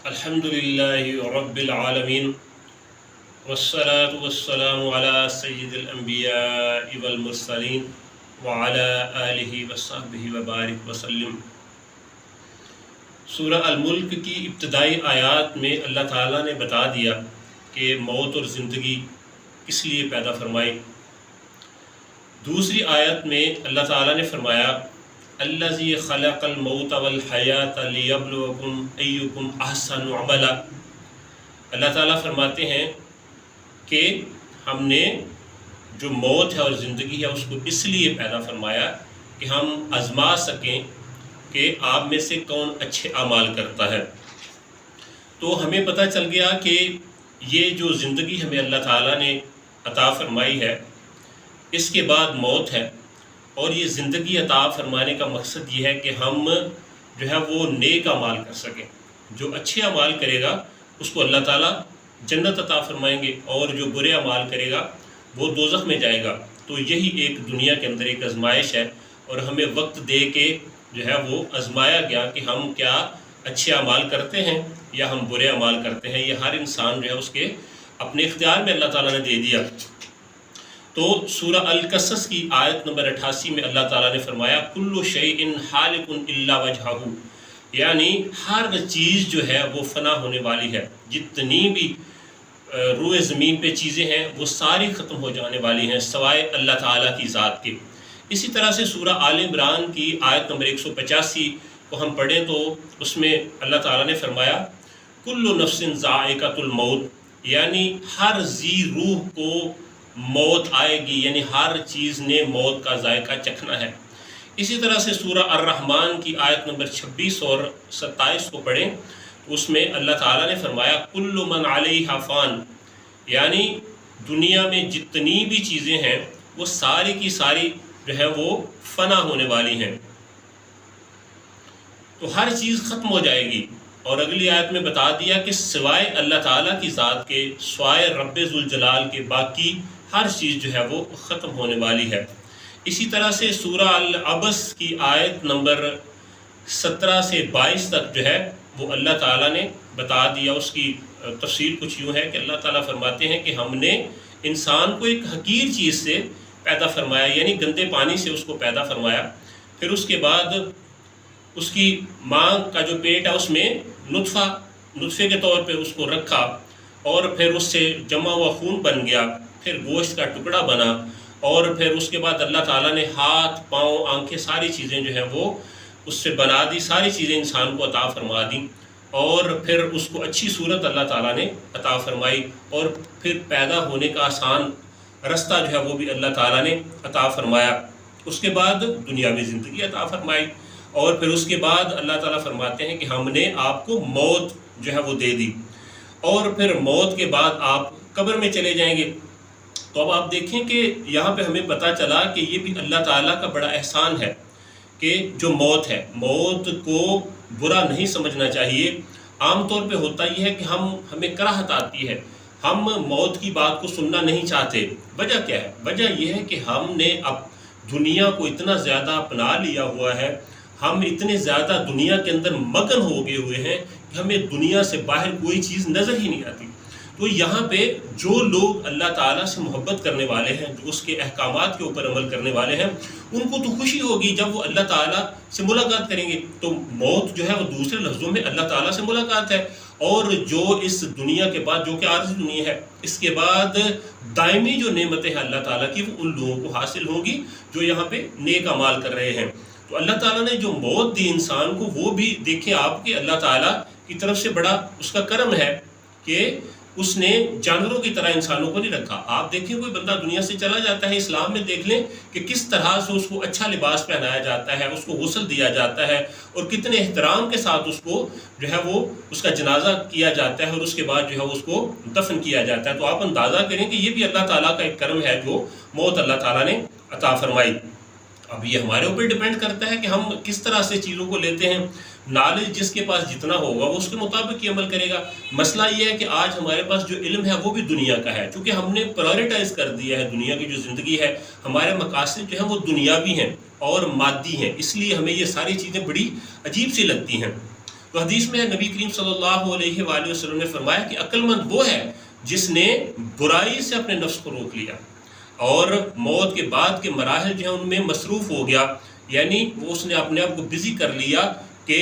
الحمد للہ رب العالمین والصلاة والسلام علی سید الانبیاء والمرسلین وعلی آلہ وصحبہ وبارک وسلم۔ سورہ الملک کی ابتدائی آیات میں اللہ تعالیٰ نے بتا دیا کہ موت اور زندگی کس لیے پیدا فرمائی۔ دوسری آیت میں اللہ تعالیٰ نے فرمایا الذی خلق الموت والحیات لیبلوکم ایکم احسن عملا۔ اللہ تعالیٰ فرماتے ہیں کہ ہم نے جو موت ہے اور زندگی ہے اس کو اس لیے پیدا فرمایا کہ ہم آزما سکیں کہ آپ میں سے کون اچھے اعمال کرتا ہے۔ تو ہمیں پتہ چل گیا کہ یہ جو زندگی ہمیں اللہ تعالیٰ نے عطا فرمائی ہے اس کے بعد موت ہے، اور یہ زندگی عطا فرمانے کا مقصد یہ ہے کہ ہم جو ہے وہ نیک اعمال کر سکیں۔ جو اچھے اعمال کرے گا اس کو اللہ تعالیٰ جنت عطا فرمائیں گے، اور جو برے اعمال کرے گا وہ دوزخ میں جائے گا۔ تو یہی ایک دنیا کے اندر ایک آزمائش ہے، اور ہمیں وقت دے کے جو ہے وہ آزمایا گیا کہ ہم کیا اچھے اعمال کرتے ہیں یا ہم برے اعمال کرتے ہیں۔ یہ ہر انسان جو ہے اس کے اپنے اختیار میں اللہ تعالیٰ نے دے دیا۔ تو سورہ القصص کی آیت نمبر 88 میں اللہ تعالیٰ نے فرمایا کل شیء حالق الا وجہہ، یعنی ہر چیز جو ہے وہ فنا ہونے والی ہے۔ جتنی بھی روئے زمین پہ چیزیں ہیں وہ ساری ختم ہو جانے والی ہیں سوائے اللہ تعالیٰ کی ذات کے۔ اسی طرح سے سورہ آل عمران کی آیت نمبر 185 کو ہم پڑھیں تو اس میں اللہ تعالیٰ نے فرمایا کل نفس ذائقۃ الموت، یعنی ہر ذی روح کو موت آئے گی، یعنی ہر چیز نے موت کا ذائقہ چکھنا ہے۔ اسی طرح سے سورہ الرحمن کی آیت نمبر 26 اور 27 کو پڑھیں، اس میں اللہ تعالیٰ نے فرمایا کل من علیہا فان، یعنی دنیا میں جتنی بھی چیزیں ہیں وہ ساری کی ساری جو ہے وہ فنا ہونے والی ہیں، تو ہر چیز ختم ہو جائے گی۔ اور اگلی آیت میں بتا دیا کہ سوائے اللہ تعالیٰ کی ذات کے، سوائے رب ذوالجلال کے، باقی ہر چیز جو ہے وہ ختم ہونے والی ہے۔ اسی طرح سے سورہ العبس کی آیت نمبر 17 سے 22 تک جو ہے وہ اللہ تعالیٰ نے بتا دیا۔ اس کی تفسیر کچھ یوں ہے کہ اللہ تعالیٰ فرماتے ہیں کہ ہم نے انسان کو ایک حقیر چیز سے پیدا فرمایا، یعنی گندے پانی سے اس کو پیدا فرمایا، پھر اس کے بعد اس کی ماں کا جو پیٹ ہے اس میں نطفے کے طور پہ اس کو رکھا، اور پھر اس سے جمع ہوا خون بن گیا، پھر گوشت کا ٹکڑا بنا، اور پھر اس کے بعد اللہ تعالیٰ نے ہاتھ، پاؤں، آنکھیں، ساری چیزیں جو ہیں وہ اس سے بنا دی، ساری چیزیں انسان کو عطا فرما دیں، اور پھر اس کو اچھی صورت اللہ تعالیٰ نے عطا فرمائی، اور پھر پیدا ہونے کا آسان رستہ جو ہے وہ بھی اللہ تعالیٰ نے عطا فرمایا۔ اس کے بعد دنیاوی زندگی عطا فرمائی، اور پھر اس کے بعد اللہ تعالیٰ فرماتے ہیں کہ ہم نے آپ کو موت جو ہے وہ دے دی، اور پھر موت کے بعد آپ قبر میں چلے جائیں گے۔ تو اب آپ دیکھیں کہ یہاں پہ ہمیں پتہ چلا کہ یہ بھی اللہ تعالیٰ کا بڑا احسان ہے کہ جو موت ہے، موت کو برا نہیں سمجھنا چاہیے۔ عام طور پہ ہوتا یہ ہے کہ ہمیں کراہت آتی ہے، ہم موت کی بات کو سننا نہیں چاہتے۔ وجہ کیا ہے؟ وجہ یہ ہے کہ ہم نے اب دنیا کو اتنا زیادہ اپنا لیا ہوا ہے، ہم اتنے زیادہ دنیا کے اندر مگن ہو گئے ہوئے ہیں کہ ہمیں دنیا سے باہر کوئی چیز نظر ہی نہیں آتی۔ تو یہاں پہ جو لوگ اللہ تعالیٰ سے محبت کرنے والے ہیں، جو اس کے احکامات کے اوپر عمل کرنے والے ہیں، ان کو تو خوشی ہوگی جب وہ اللہ تعالیٰ سے ملاقات کریں گے۔ تو موت جو ہے وہ دوسرے لفظوں میں اللہ تعالیٰ سے ملاقات ہے، اور جو اس دنیا کے بعد، جو کہ عارضی دنیا ہے، اس کے بعد دائمی جو نعمتیں ہیں اللہ تعالیٰ کی، وہ ان لوگوں کو حاصل ہوں گی جو یہاں پہ نیک اعمال کر رہے ہیں۔ تو اللہ تعالیٰ نے جو موت دی انسان کو، وہ بھی دیکھیں آپ کہ اللہ تعالیٰ کی طرف سے بڑا اس کا کرم ہے کہ اس نے جانوروں کی طرح انسانوں کو نہیں رکھا۔ آپ دیکھیں کوئی بندہ دنیا سے چلا جاتا ہے، اسلام میں دیکھ لیں کہ کس طرح سے اس کو اچھا لباس پہنایا جاتا ہے، اس کو غسل دیا جاتا ہے، اور کتنے احترام کے ساتھ اس کو جو ہے وہ اس کا جنازہ کیا جاتا ہے، اور اس کے بعد جو ہے اس کو دفن کیا جاتا ہے۔ تو آپ اندازہ کریں کہ یہ بھی اللہ تعالیٰ کا ایک کرم ہے جو موت اللہ تعالیٰ نے عطا فرمائی۔ اب یہ ہمارے اوپر ڈیپینڈ کرتا ہے کہ ہم کس طرح سے چیزوں کو لیتے ہیں۔ نالج جس کے پاس جتنا ہوگا وہ اس کے مطابق ہی عمل کرے گا۔ مسئلہ یہ ہے کہ آج ہمارے پاس جو علم ہے وہ بھی دنیا کا ہے، چونکہ ہم نے پرائورٹائز کر دیا ہے دنیا کی جو زندگی ہے، ہمارے مقاصد جو ہیں وہ دنیاوی ہیں اور مادی ہیں، اس لیے ہمیں یہ ساری چیزیں بڑی عجیب سی لگتی ہیں۔ تو حدیث میں نبی کریم صلی اللہ علیہ وآلہ وسلم نے فرمایا کہ عقل مند وہ ہے جس نے برائی سے اپنے نفس کو روک لیا اور موت کے بعد کے مراحل جو ہیں ان میں مصروف ہو گیا، یعنی وہ اس نے اپنے آپ کو بزی کر لیا کہ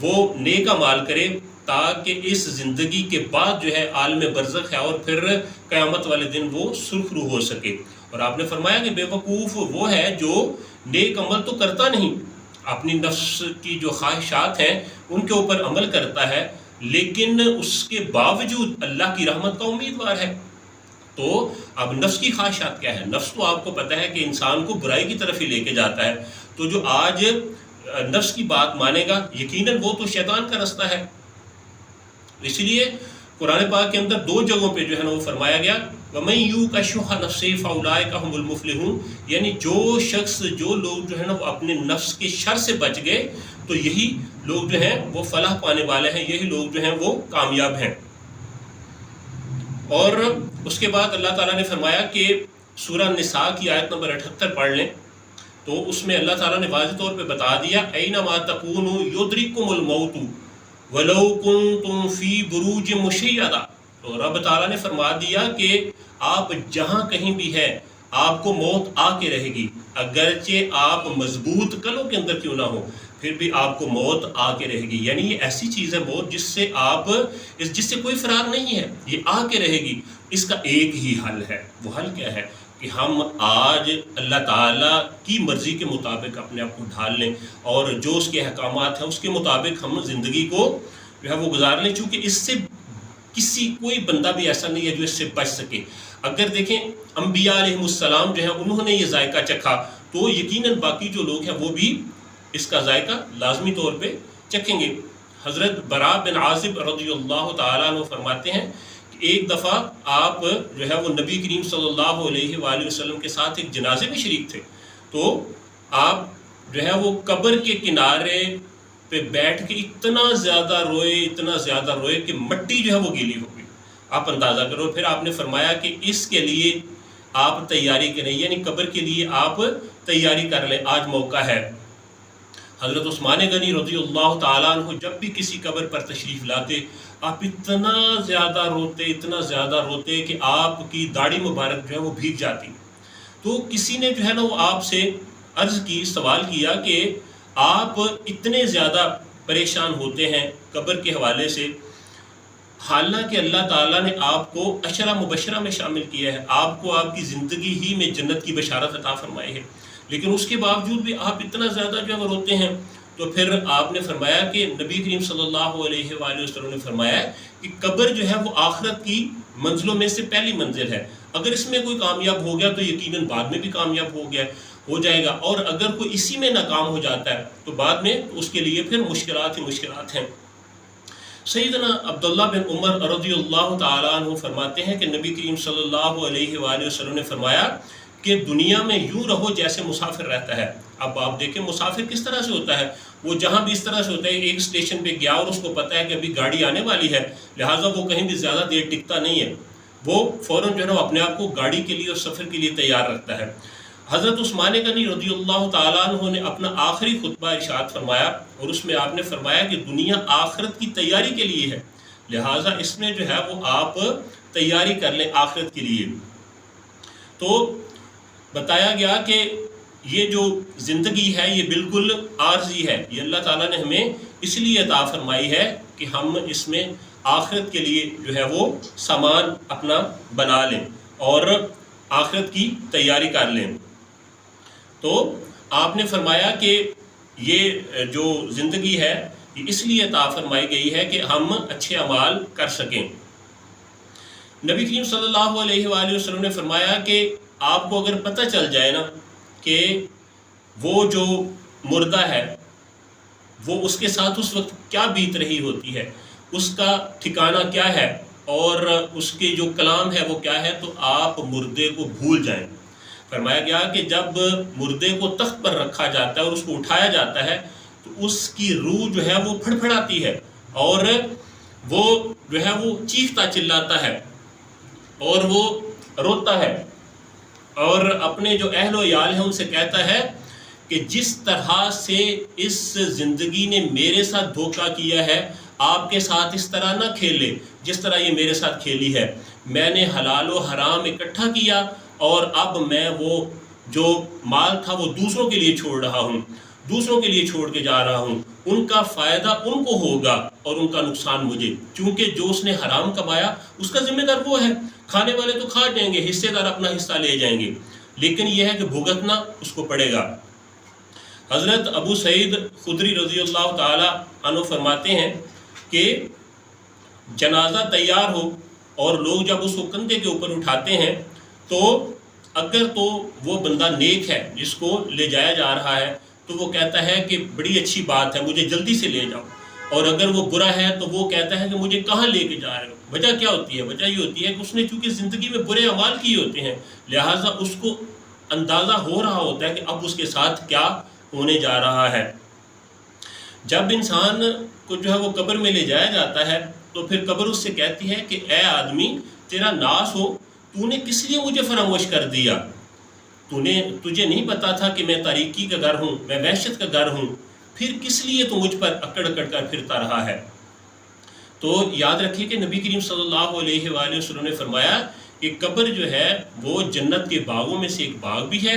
وہ نیک اعمال کرے تاکہ اس زندگی کے بعد جو ہے عالم برزخ ہے اور پھر قیامت والے دن وہ سرخرو ہو سکے۔ اور آپ نے فرمایا کہ بے وقوف وہ ہے جو نیک عمل تو کرتا نہیں، اپنی نفس کی جو خواہشات ہیں ان کے اوپر عمل کرتا ہے، لیکن اس کے باوجود اللہ کی رحمت کا امیدوار ہے۔ تو اب نفس کی خواہشات کیا ہے؟ نفس تو آپ کو پتہ ہے کہ انسان کو برائی کی طرف ہی لے کے جاتا ہے، تو جو آج نفس کی بات مانے گا یقیناً وہ تو شیطان کا رستہ ہے۔ اس لیے قرآن پاک کے اندر 2 جگہوں پہ جو ہے نا وہ فرمایا گیا وَمَن يُوقَ شُحَّ نَفْسِهِ فَأُولَٰئِكَ هُمُ الْمُفْلِحُونَ، یعنی جو لوگ جو ہے نا وہ اپنے نفس کے شر سے بچ گئے تو یہی لوگ جو ہیں وہ فلاح پانے والے ہیں، یہی لوگ جو ہیں وہ کامیاب ہیں۔ اور اس کے بعد اللہ تعالیٰ نے فرمایا کہ سورہ نساء کی آیت نمبر 78 پڑھ لیں تو اس میں اللہ تعالیٰ نے واضح طور پہ بتا دیا اَيْنَمَا تَكُونُوا يُدْرِكْكُمُ الْمَوْتُ وَلَوْ كُنْتُمْ فِي بُرُوجٍ مُشَيَّدَةٍ، تو رب تعالیٰ نے فرما دیا کہ آپ جہاں کہیں بھی ہیں آپ کو موت آ کے رہے گی، اگرچہ آپ مضبوط قلعوں کے اندر کیوں نہ ہو پھر بھی آپ کو موت آ کے رہے گی۔ یعنی یہ ایسی چیز ہے موت جس سے کوئی فرار نہیں ہے، یہ آ کے رہے گی۔ اس کا ایک ہی حل ہے، وہ حل کیا ہے کہ ہم آج اللہ تعالیٰ کی مرضی کے مطابق اپنے آپ کو ڈھال لیں اور جو اس کے احکامات ہیں اس کے مطابق ہم زندگی کو جو ہے وہ گزار لیں، چونکہ اس سے کوئی بندہ بھی ایسا نہیں ہے جو اس سے بچ سکے۔ اگر دیکھیں انبیاء علیہ السلام جو ہے انہوں نے یہ ذائقہ چکھا تو یقیناً باقی جو لوگ ہیں وہ بھی اس کا ذائقہ لازمی طور پہ چکھیں گے۔ حضرت براء بن عازب رضی اللہ تعالیٰ عنہ فرماتے ہیں کہ ایک دفعہ آپ جو ہے وہ نبی کریم صلی اللہ علیہ وآلہ وسلم کے ساتھ ایک جنازے میں شریک تھے، تو آپ جو ہے وہ قبر کے کنارے پہ بیٹھ کے اتنا زیادہ روئے کہ مٹی جو ہے وہ گیلی ہو گئی۔ آپ اندازہ کرو، پھر آپ نے فرمایا کہ اس کے لیے آپ تیاری کریں، یعنی قبر کے لیے آپ تیاری کر لیں، آج موقع ہے۔ حضرت عثمان غنی رضی اللہ تعالیٰ عنہ جب بھی کسی قبر پر تشریف لاتے آپ اتنا زیادہ روتے کہ آپ کی داڑھی مبارک جو ہے وہ بھیگ جاتی۔ تو کسی نے جو ہے نا وہ آپ سے عرض کی، سوال کیا کہ آپ اتنے زیادہ پریشان ہوتے ہیں قبر کے حوالے سے، حالانکہ اللہ تعالیٰ نے آپ کو عشرہ مبشرہ میں شامل کیا ہے، آپ کو آپ کی زندگی ہی میں جنت کی بشارت عطا فرمائی ہے، لیکن اس کے باوجود بھی آپ اتنا زیادہ جو ہے وہ روتے ہیں۔ تو پھر آپ نے فرمایا کہ نبی کریم صلی اللہ علیہ وآلہ وسلم نے فرمایا کہ قبر جو ہے وہ آخرت کی منزلوں میں سے پہلی منزل ہے، اگر اس میں کوئی کامیاب ہو گیا تو یقیناً بعد میں بھی کامیاب ہو جائے گا، اور اگر کوئی اسی میں ناکام ہو جاتا ہے تو بعد میں اس کے لیے پھر مشکلات ہی مشکلات ہیں۔ سیدنا عبداللہ بن عمر رضی اللہ تعالیٰ عنہ فرماتے ہیں کہ نبی کریم صلی اللہ علیہ وآلہ وسلم نے فرمایا کہ دنیا میں یوں رہو جیسے مسافر رہتا ہے۔ اب آپ دیکھیں مسافر کس طرح سے ہوتا ہے، وہ جہاں بھی اس طرح سے ہوتا ہے، ایک اسٹیشن پہ گیا اور اس کو پتہ ہے کہ ابھی گاڑی آنے والی ہے، لہٰذا وہ کہیں بھی زیادہ دیر ٹکتا نہیں ہے، وہ فوراً جو ہے نا اپنے آپ کو گاڑی کے لیے اور سفر کے لیے تیار رکھتا ہے۔ حضرت عثمان غنی رضی اللہ تعالیٰ عنہ نے اپنا آخری خطبہ ارشاد فرمایا اور اس میں آپ نے فرمایا کہ دنیا آخرت کی تیاری کے لیے ہے، لہٰذا اس میں جو ہے وہ آپ تیاری کر لیں آخرت کے لیے۔ تو بتایا گیا کہ یہ جو زندگی ہے یہ بالکل عارضی ہے، یہ اللہ تعالیٰ نے ہمیں اس لیے عطا فرمائی ہے کہ ہم اس میں آخرت کے لیے جو ہے وہ سامان اپنا بنا لیں اور آخرت کی تیاری کر لیں۔ تو آپ نے فرمایا کہ یہ جو زندگی ہے یہ اس لیے عطا فرمائی گئی ہے کہ ہم اچھے اعمال کر سکیں۔ نبی کریم صلی اللہ علیہ وآلہ وسلم نے فرمایا کہ آپ کو اگر پتہ چل جائے نا کہ وہ جو مردہ ہے وہ اس کے ساتھ اس وقت کیا بیت رہی ہوتی ہے، اس کا ٹھکانہ کیا ہے اور اس کے جو کلام ہے وہ کیا ہے، تو آپ مردے کو بھول جائیں۔ فرمایا گیا کہ جب مردے کو تخت پر رکھا جاتا ہے اور اس کو اٹھایا جاتا ہے تو اس کی روح جو ہے وہ پھڑپھڑاتی ہے اور وہ جو ہے وہ چیختا چلاتا ہے اور وہ روتا ہے اور اپنے جو اہل و عیال ہیں ان سے کہتا ہے کہ جس طرح سے اس زندگی نے میرے ساتھ دھوکہ کیا ہے آپ کے ساتھ اس طرح نہ کھیلے جس طرح یہ میرے ساتھ کھیلی ہے. میں نے حلال و حرام اکٹھا کیا اور اب میں وہ جو مال تھا وہ دوسروں کے لیے چھوڑ رہا ہوں, دوسروں کے لیے چھوڑ کے جا رہا ہوں. ان کا فائدہ ان کو ہوگا اور ان کا نقصان مجھے, کیونکہ جو اس نے حرام کمایا اس کا ذمہ دار وہ ہے. کھانے والے تو کھا جائیں گے, حصے دار اپنا حصہ لے جائیں گے, لیکن یہ ہے کہ بھگتنا اس کو پڑے گا. حضرت ابو سعید خدری رضی اللہ تعالی عنہ فرماتے ہیں کہ جنازہ تیار ہو اور لوگ جب اس کو کندھے کے اوپر اٹھاتے ہیں تو اگر تو وہ بندہ نیک ہے جس کو لے جایا جا رہا ہے تو وہ کہتا ہے کہ بڑی اچھی بات ہے, مجھے جلدی سے لے جاؤ. اور اگر وہ برا ہے تو وہ کہتا ہے کہ مجھے کہاں لے کے جا رہے ہو. وجہ کیا ہوتی ہے؟ وجہ یہ ہوتی ہے کہ اس نے چونکہ زندگی میں برے اعمال کیے ہوتے ہیں, لہٰذا اس کو اندازہ ہو رہا ہوتا ہے کہ اب اس کے ساتھ کیا ہونے جا رہا ہے. جب انسان کو جو ہے وہ قبر میں لے جایا جاتا ہے تو پھر قبر اس سے کہتی ہے کہ اے آدمی تیرا ناس ہو, تو نے کس لیے مجھے فراموش کر دیا؟ تجھے نہیں پتا تھا کہ میں تاریکی کا گھر ہوں, میں وحشت کا گھر ہوں, پھر کس لیے تو مجھ پر اکڑ اکڑ کر پھرتا رہا ہے؟ تو یاد رکھیے کہ نبی کریم صلی اللہ علیہ وآلہ وسلم نے فرمایا کہ قبر جو ہے وہ جنت کے باغوں میں سے ایک باغ بھی ہے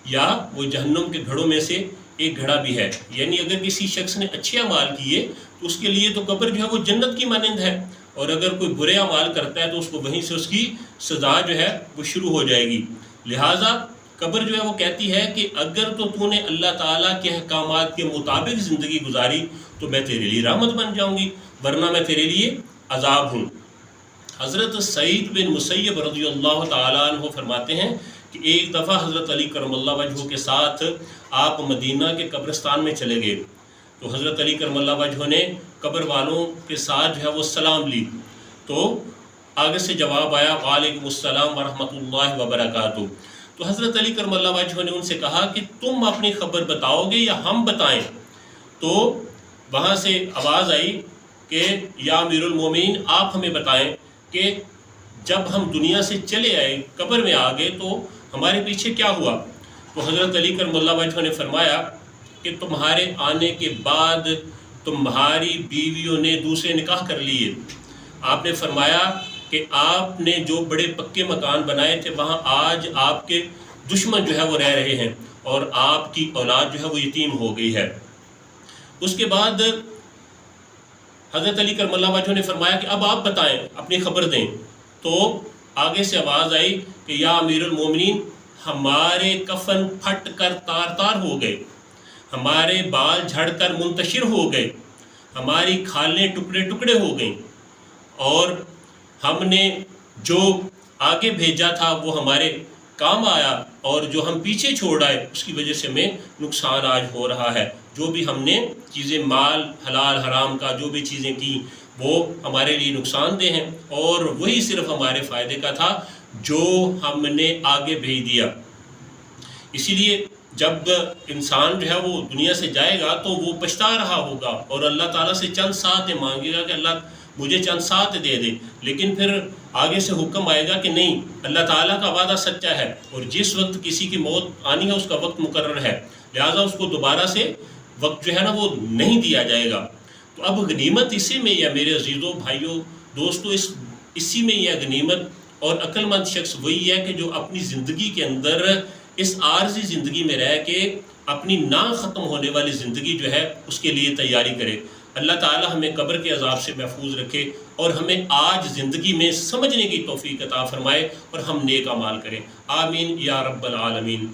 یا وہ جہنم کے گھڑوں میں سے ایک گھڑا بھی ہے. یعنی اگر کسی شخص نے اچھے اعمال کیے تو اس کے لیے تو قبر جو ہے وہ جنت کی مانند ہے, اور اگر کوئی برے اعمال کرتا ہے تو اس کو وہیں سے اس کی سزا جو ہے وہ شروع ہو جائے گی. لہٰذا قبر جو ہے وہ کہتی ہے کہ اگر تو نے اللہ تعالیٰ کے احکامات کے مطابق زندگی گزاری تو میں تیرے لیے رحمت بن جاؤں گی, ورنہ میں تیرے لیے عذاب ہوں. حضرت سعید بن مسیب رضی اللہ تعالیٰ عنہ فرماتے ہیں کہ ایک دفعہ حضرت علی کرم اللہ وجہہ کے ساتھ آپ مدینہ کے قبرستان میں چلے گئے تو حضرت علی کرم اللہ وجہہ نے قبر والوں کے ساتھ جو ہے وہ سلام لی تو آگے سے جواب آیا وعلیکم السلام ورحمۃ اللہ وبرکاتہ. تو حضرت علی کرم اللہ وجہہ نے ان سے کہا کہ تم اپنی خبر بتاؤ گے یا ہم بتائیں؟ تو وہاں سے آواز آئی کہ یا امیر المومنین آپ ہمیں بتائیں کہ جب ہم دنیا سے چلے آئے قبر میں آ گئے تو ہمارے پیچھے کیا ہوا؟ تو حضرت علی کرم اللہ وجہہ نے فرمایا کہ تمہارے آنے کے بعد تمہاری بیویوں نے دوسرے نکاح کر لیے. آپ نے فرمایا کہ آپ نے جو بڑے پکے مکان بنائے تھے وہاں آج آپ کے دشمن جو ہے وہ رہ رہے ہیں اور آپ کی اولاد جو ہے وہ یتیم ہو گئی ہے. اس کے بعد حضرت علی کرم اللہ وجہہ نے فرمایا کہ اب آپ بتائیں, اپنی خبر دیں. تو آگے سے آواز آئی کہ یا امیر المومنین ہمارے کفن پھٹ کر تار تار ہو گئے, ہمارے بال جھڑ کر منتشر ہو گئے, ہماری کھالیں ٹکڑے ٹکڑے ہو گئیں, اور ہم نے جو آگے بھیجا تھا وہ ہمارے کام آیا اور جو ہم پیچھے چھوڑ آئے اس کی وجہ سے ہمیں نقصان آج ہو رہا ہے. جو بھی ہم نے چیزیں مال حلال حرام کا جو بھی چیزیں کی وہ ہمارے لیے نقصان دہ ہیں, اور وہی صرف ہمارے فائدے کا تھا جو ہم نے آگے بھیج دیا. اسی لیے جب انسان جو ہے وہ دنیا سے جائے گا تو وہ پچھتا رہا ہوگا اور اللہ تعالیٰ سے چند ساتھ مانگے گا کہ اللہ مجھے چند ساتھ دے دے, لیکن پھر آگے سے حکم آئے گا کہ نہیں, اللہ تعالیٰ کا وعدہ سچا ہے اور جس وقت کسی کی موت آنی ہے اس کا وقت مقرر ہے, لہٰذا اس کو دوبارہ سے وقت جو ہے نا وہ نہیں دیا جائے گا. تو اب غنیمت اسی میں ہی ہے میرے عزیزوں بھائیوں دوستوں, اسی میں ہی ہے غنیمت. اور عقل مند شخص وہی ہے کہ جو اپنی زندگی کے اندر اس عارضی زندگی میں رہ کے اپنی نہ ختم ہونے والی زندگی جو ہے اس کے لیے تیاری کرے. اللہ تعالی ہمیں قبر کے عذاب سے محفوظ رکھے اور ہمیں آج زندگی میں سمجھنے کی توفیق عطا فرمائے اور ہم نیک اعمال کریں. آمین یا رب العالمین.